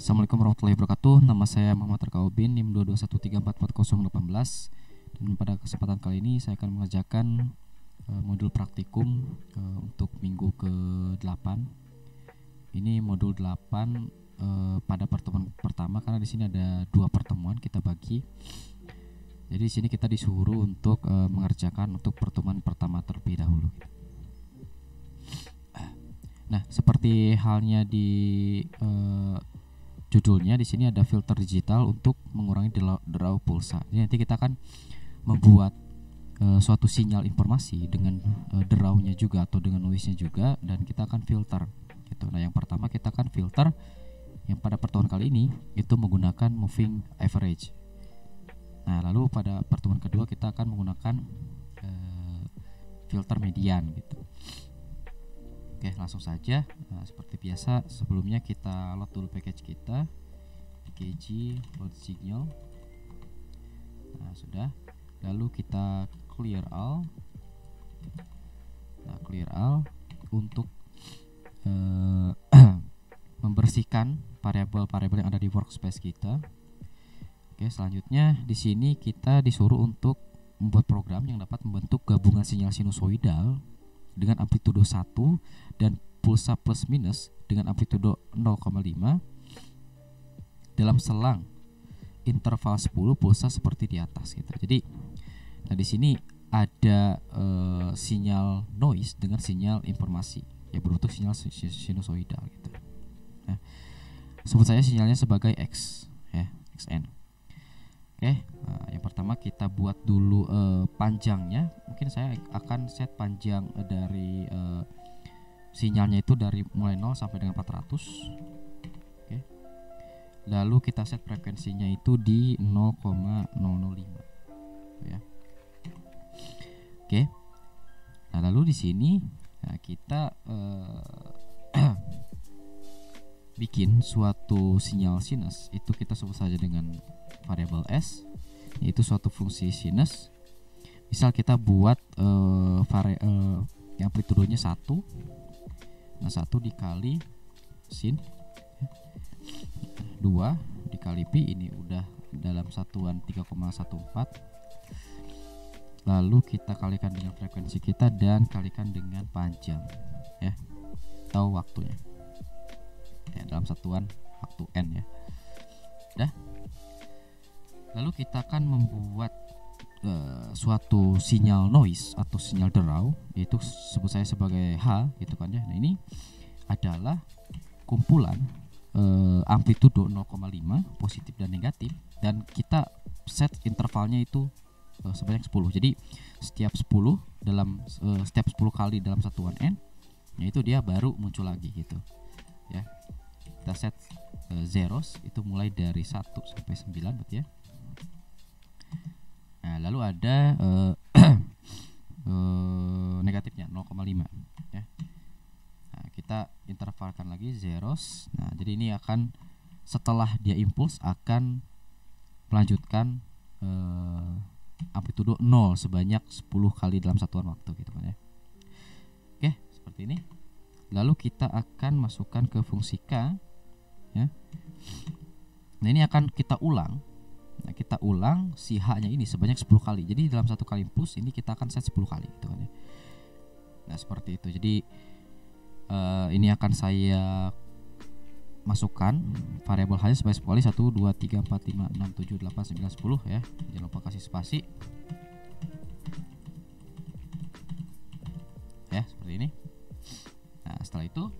Assalamualaikum warahmatullahi wabarakatuh. Nama saya Muhammad Rakaubin, NIM 221344018. Dan pada kesempatan kali ini saya akan mengerjakan modul praktikum untuk minggu ke-8. Ini modul 8 pada pertemuan pertama, karena di sini ada 2 pertemuan kita bagi. Jadi di sini kita disuruh untuk mengerjakan untuk pertemuan pertama terlebih dahulu. Nah, seperti halnya di judulnya, di sini ada filter digital untuk mengurangi draw pulsa. Jadi nanti kita akan membuat suatu sinyal informasi dengan draw-nya juga atau dengan noise-nya juga, dan kita akan filter gitu. Nah, yang pertama kita akan filter yang pada pertemuan kali ini itu menggunakan moving average. Nah, lalu pada pertemuan kedua kita akan menggunakan filter median gitu. Oke, langsung saja. Nah, seperti biasa sebelumnya kita load dulu package kita, pkg load signal. Nah, sudah. Lalu kita clear all. Nah, clear all untuk membersihkan variabel-variabel yang ada di workspace kita. Oke, selanjutnya di sini kita disuruh untuk membuat program yang dapat membentuk gabungan sinyal sinusoidal dengan amplitudo 1 dan pulsa plus minus dengan amplitudo 0,5 dalam selang interval 10 pulsa seperti di atas gitu. Jadi nah di sini ada sinyal noise dengan sinyal informasi yang berbentuk sinyal sinusoidal gitu. Nah, sebut saja sinyalnya sebagai X ya, XN. Oke, nah, yang pertama kita buat dulu panjangnya. Mungkin saya akan set panjang dari sinyalnya itu dari mulai 0 sampai dengan 400. Oke. Lalu kita set frekuensinya itu di 0,005 ya. Oke. Nah, lalu di sini kita bikin suatu sinyal sinus, itu kita sebut saja dengan variabel S, yaitu suatu fungsi sinus. Misal kita buat yang amplitudonya 1. Nah, 1 dikali sin 2 dikali pi, ini udah dalam satuan 3,14. Lalu kita kalikan dengan frekuensi kita dan kalikan dengan panjang ya, atau waktunya ya, dalam satuan waktu n ya. Dah. Lalu kita akan membuat suatu sinyal noise atau sinyal draw, yaitu sebut saya sebagai H gitu kan ya. Nah, ini adalah kumpulan amplitudo 0,5 positif dan negatif, dan kita set intervalnya itu sebanyak 10. Jadi setiap 10 kali dalam satuan n, yaitu dia baru muncul lagi gitu ya. Kita set zeros itu mulai dari 1 sampai 9 berarti ya. Nah, lalu ada negatifnya 0,5 ya. Nah, kita intervalkan lagi zeros. Nah, jadi ini akan setelah dia impuls akan melanjutkan amplitudo 0 sebanyak 10 kali dalam satuan waktu gitu kan ya. Oke, seperti ini. Lalu kita akan masukkan ke fungsi K ya. Nah, ini akan kita ulang. Nah, kita ulang si H-nya ini sebanyak 10 kali. Jadi dalam satu kali impuls ini kita akan set 10 kali gitu kan ya. Nah, seperti itu. Jadi ini akan saya masukkan variabel H-nya sebanyak 10 kali, 1 2 3 4 5 6 7 8 9 10 ya. Jangan lupa kasih spasi. Ya, seperti ini. Nah, setelah itu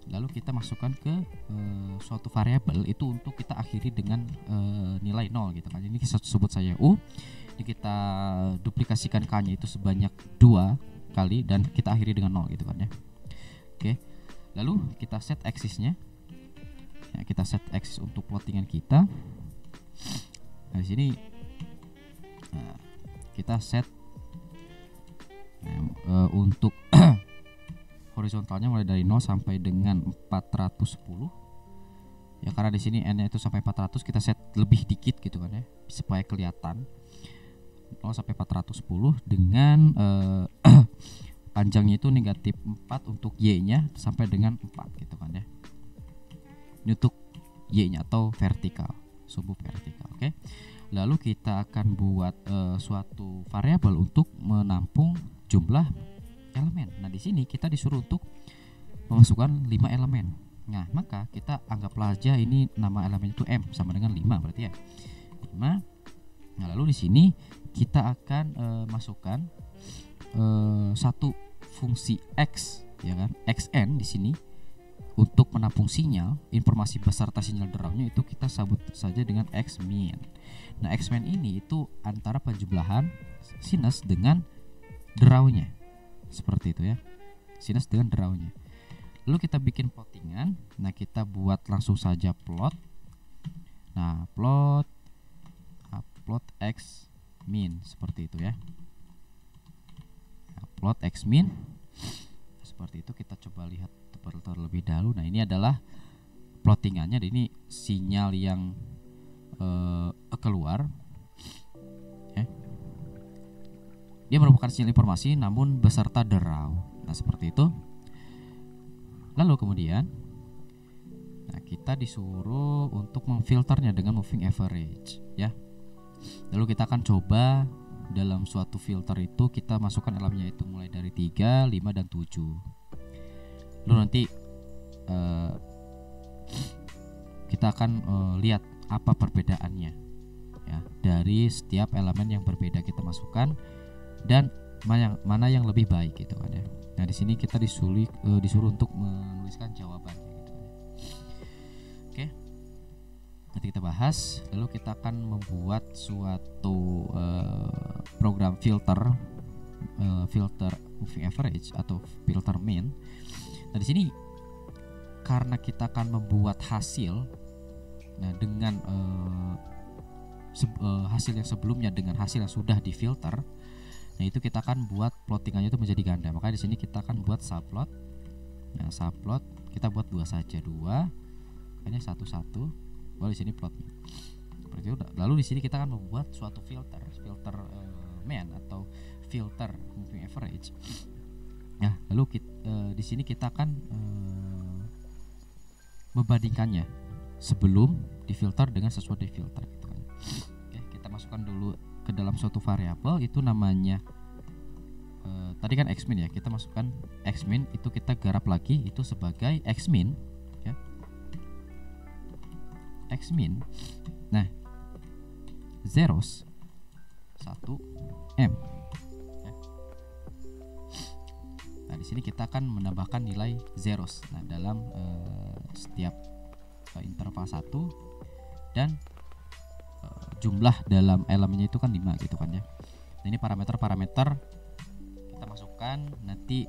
lalu kita masukkan ke suatu variabel itu untuk kita akhiri dengan nilai 0 gitu kan. Ini kita sebut saja U. Ini kita duplikasikan K-nya itu sebanyak 2 kali dan kita akhiri dengan 0 gitu kan ya. Oke. Lalu kita set axisnya. Ya, kita set axis untuk plottingan kita. Nah, di sini kita set untuk horizontalnya mulai dari 0 sampai dengan 410 ya, karena di sini n-nya itu sampai 400, kita set lebih dikit gitu kan ya, supaya kelihatan 0 sampai 410 dengan panjangnya itu negatif 4 untuk y-nya sampai dengan 4 gitu kan ya. Ini untuk y-nya atau vertikal, subloop vertikal. Oke. Lalu kita akan buat suatu variabel untuk menampung jumlah elemen. Nah, di sini kita disuruh untuk memasukkan 5 elemen. Nah, maka kita anggaplah aja ini nama elemen itu M sama dengan 5 berarti ya. 5. Nah, lalu di sini kita akan masukkan satu fungsi X, ya kan? XN di sini untuk menampung sinyal, informasi beserta sinyal draw-nya itu kita sebut saja dengan Xmin. Nah, Xmin ini itu antara penjumlahan sinus dengan draw-nya. Seperti itu ya. Sinus dengan draw-nya. Lalu kita bikin plottingan. Nah, kita buat langsung saja plot. Nah, plot X min seperti itu ya. Nah, plot X min seperti itu. Kita coba lihat terlebih dahulu. Nah, ini adalah plottingannya. Ini sinyal yang keluar ya. Dia merupakan sinyal informasi namun beserta draw. Nah, seperti itu. Lalu kemudian kita disuruh untuk memfilternya dengan moving average ya. Lalu kita akan coba dalam suatu filter itu kita masukkan elemennya itu mulai dari 3, 5 dan 7. Lalu nanti kita akan lihat apa perbedaannya ya dari setiap elemen yang berbeda kita masukkan dan mana yang lebih baik gitu kan ya. Nah, di sini kita disuruh untuk menuliskan jawabannya gitu. Oke. Nanti kita bahas. Lalu kita akan membuat suatu program filter moving average atau filter min. Nah, di sini karena kita akan membuat hasil, nah dengan hasil yang sebelumnya dengan hasil yang sudah difilter. Nah, itu kita akan buat plottingannya itu menjadi ganda. Makanya di sini kita akan buat subplot. Nah, subplot kita buat 2 saja, 2. Hanya 1. Lalu di sini plot. Seperti itu. Lalu di sini kita akan membuat suatu filter min atau filter moving average. Nah, lalu di sini kita akan membandingkannya sebelum difilter dengan sesuatu difilter gitu kan. Oke, kita masukkan dulu ke dalam suatu variabel itu namanya tadi kan Xmin ya, kita masukkan Xmin itu kita garap lagi itu sebagai Xmin ya. Xmin. Nah, zeros 1 M ya. Nah, di sini kita akan menambahkan nilai zeros. Nah, dalam setiap interval 1 dan jumlah dalam elemennya itu kan 5 gitu kan ya. Nah, ini parameter kita masukkan. Nanti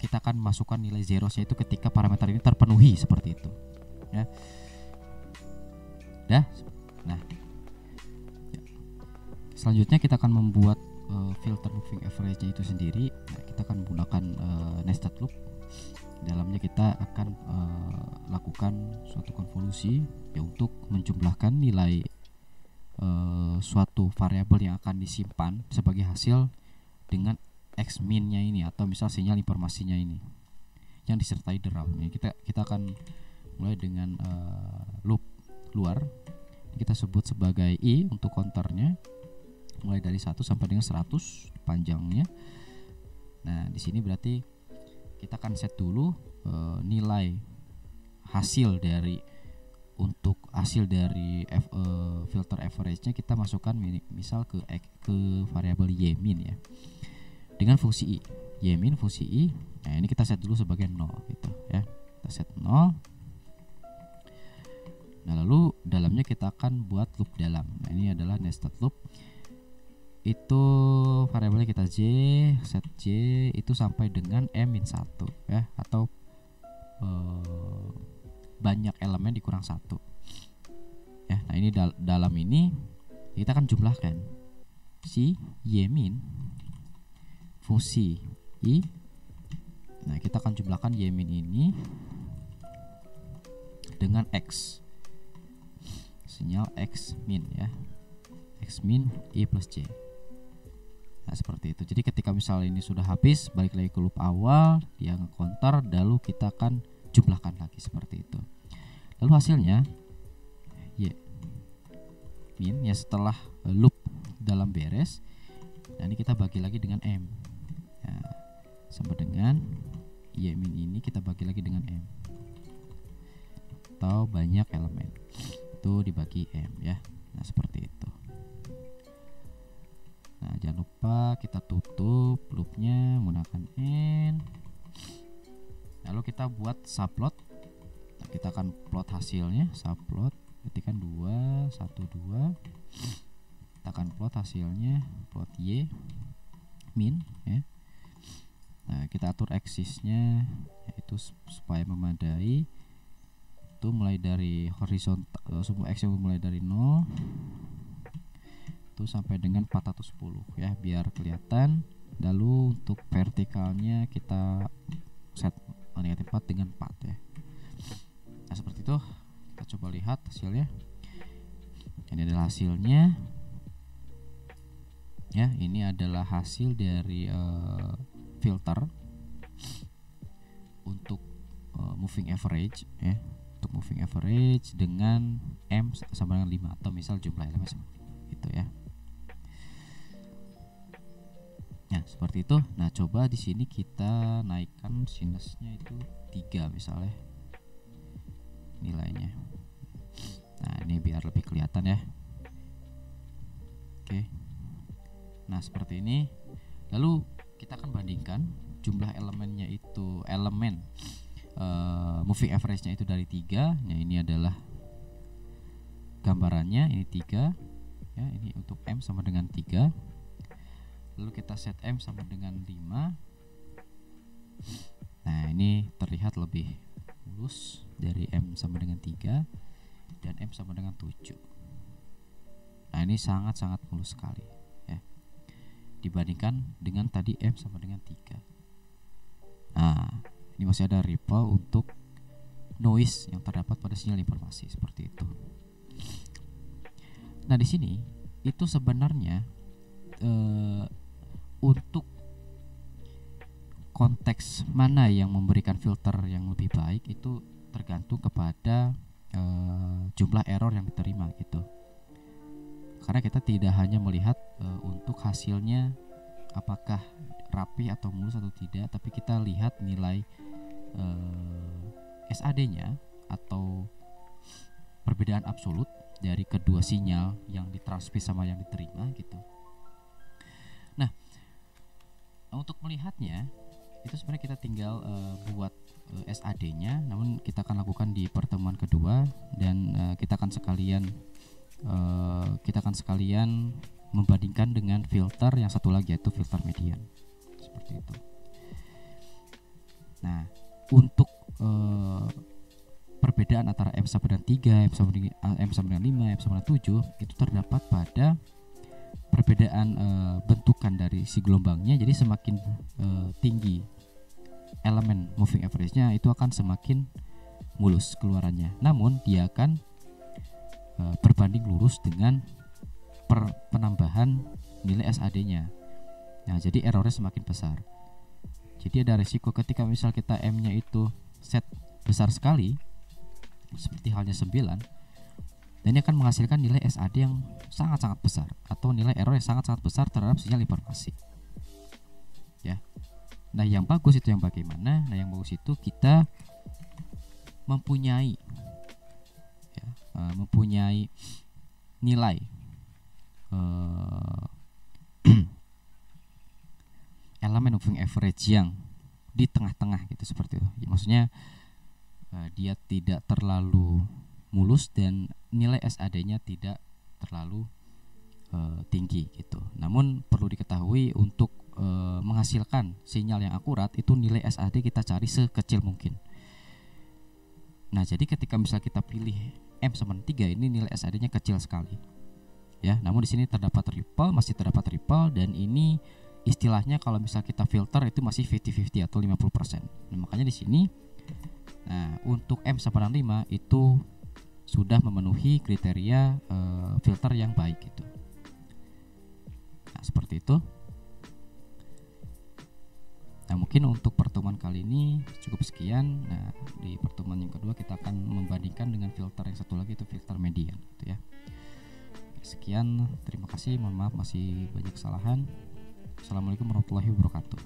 kita akan masukkan nilai zerosnya itu ketika parameter ini terpenuhi seperti itu ya. Nah, selanjutnya kita akan membuat filter moving average itu sendiri. Nah, kita akan menggunakan nested loop. Dalamnya kita akan lakukan suatu konvolusi ya untuk menjumlahkan nilai suatu variabel yang akan disimpan sebagai hasil dengan Xmin-nya ini atau misal sinyal informasinya ini yang disertai draw. Ini kita akan mulai dengan loop luar. Kita sebut sebagai I untuk counternya mulai dari 1 sampai dengan 100 panjangnya. Nah, di sini berarti kita akan set dulu nilai hasil dari untuk hasil dari filter average-nya kita masukkan misal ke variabel y-min ya. Dengan fungsi i. Y-min fungsi i. Nah, ini kita set dulu sebagai 0 gitu ya. Kita set 0. Nah, lalu dalamnya kita akan buat loop dalam. Nah, ini adalah nested loop. Itu variabelnya kita j, set j itu sampai dengan m-1 ya, atau banyak elemen dikurang 1 ya. Nah, ini dalam ini kita akan jumlahkan si y-min fungsi i. Nah, kita akan jumlahkan y-min ini dengan x, sinyal x-min ya, x-min i plus j. Nah, seperti itu. Jadi ketika misalnya ini sudah habis, balik lagi ke loop awal, dia nge-counter, lalu kita akan jumlahkan lagi seperti itu. Lalu hasilnya min ya setelah loop dalam beres. Nah ini kita bagi lagi dengan M. Nah, sama dengan Y min ini kita bagi lagi dengan M. Atau banyak elemen itu dibagi M ya. Nah seperti itu. Nah jangan lupa kita tutup loopnya menggunakan N. Lalu kita buat subplot. Nah, kita akan plot hasilnya. Subplot ketikkan 2 1 2. Kita akan plot hasilnya, plot Y min ya. Nah kita atur aksisnya yaitu supaya memadai. Itu mulai dari horizontal, semua X yang mulai dari 0 itu sampai dengan 410 ya biar kelihatan. Lalu untuk vertikalnya kita set negatif 4 dengan 4 ya. Nah seperti itu. Kita coba lihat hasilnya. Ini adalah hasilnya ya. Ini adalah hasil dari filter untuk moving average ya. Untuk moving average dengan M sama dengan 5 atau misal jumlah elemen itu ya. Nah seperti itu. Nah coba di sini kita naikkan sinusnya itu 3 misalnya nilainya. Nah ini biar lebih kelihatan ya. Oke. Nah seperti ini. Lalu kita akan bandingkan jumlah elemennya itu elemen moving average-nya itu dari 3. Nah ini adalah gambarannya, ini 3 ya, ini untuk M sama dengan 3. Lalu kita set M sama dengan 5. Nah ini terlihat lebih mulus dari M sama dengan 3 dan M sama dengan 7. Nah ini sangat-sangat mulus sekali ya, dibandingkan dengan tadi M sama dengan 3. Nah ini masih ada ripple untuk noise yang terdapat pada sinyal informasi seperti itu. Nah di sini itu sebenarnya untuk konteks mana yang memberikan filter yang lebih baik itu tergantung kepada jumlah error yang diterima gitu. Karena kita tidak hanya melihat untuk hasilnya apakah rapi atau mulus atau tidak, tapi kita lihat nilai SAD-nya atau perbedaan absolut dari kedua sinyal yang ditransmit sama yang diterima gitu. Nah, untuk melihatnya itu sebenarnya kita tinggal buat SAD-nya, namun kita akan lakukan di pertemuan kedua dan kita akan sekalian membandingkan dengan filter yang satu lagi yaitu filter median seperti itu. Nah untuk perbedaan antara M sama dengan 3, M sama dengan 5, M sama dengan 7 itu terdapat pada perbedaan bentukan dari si gelombangnya. Jadi semakin tinggi elemen moving average-nya itu akan semakin mulus keluarannya. Namun dia akan berbanding lurus dengan penambahan nilai SAD-nya. Nah, jadi errornya semakin besar. Jadi ada risiko ketika misal kita M-nya itu set besar sekali, seperti halnya 9, dan ini akan menghasilkan nilai SAD yang sangat-sangat besar atau nilai error yang sangat-sangat besar terhadap sinyal informasi. Ya. Nah, yang bagus itu yang bagaimana? Nah, yang bagus itu kita mempunyai nilai elemen moving average yang di tengah-tengah gitu seperti itu. Maksudnya dia tidak terlalu mulus dan nilai SAD-nya tidak terlalu tinggi gitu. Namun perlu diketahui untuk menghasilkan sinyal yang akurat itu nilai SAD kita cari sekecil mungkin. Nah, jadi ketika misal kita pilih M sama 3 ini nilai SAD-nya kecil sekali. Ya, namun di sini masih terdapat ripple dan ini istilahnya kalau misal kita filter itu masih 50-50 atau 50%. Nah, makanya di sini untuk M sama dengan 5 itu sudah memenuhi kriteria filter yang baik gitu. Nah, seperti itu. Nah, mungkin untuk pertemuan kali ini cukup sekian. Nah, di pertemuan yang kedua kita akan membandingkan dengan filter yang satu lagi itu filter median gitu ya. Sekian, terima kasih. Mohon maaf masih banyak kesalahan. Assalamualaikum warahmatullahi wabarakatuh.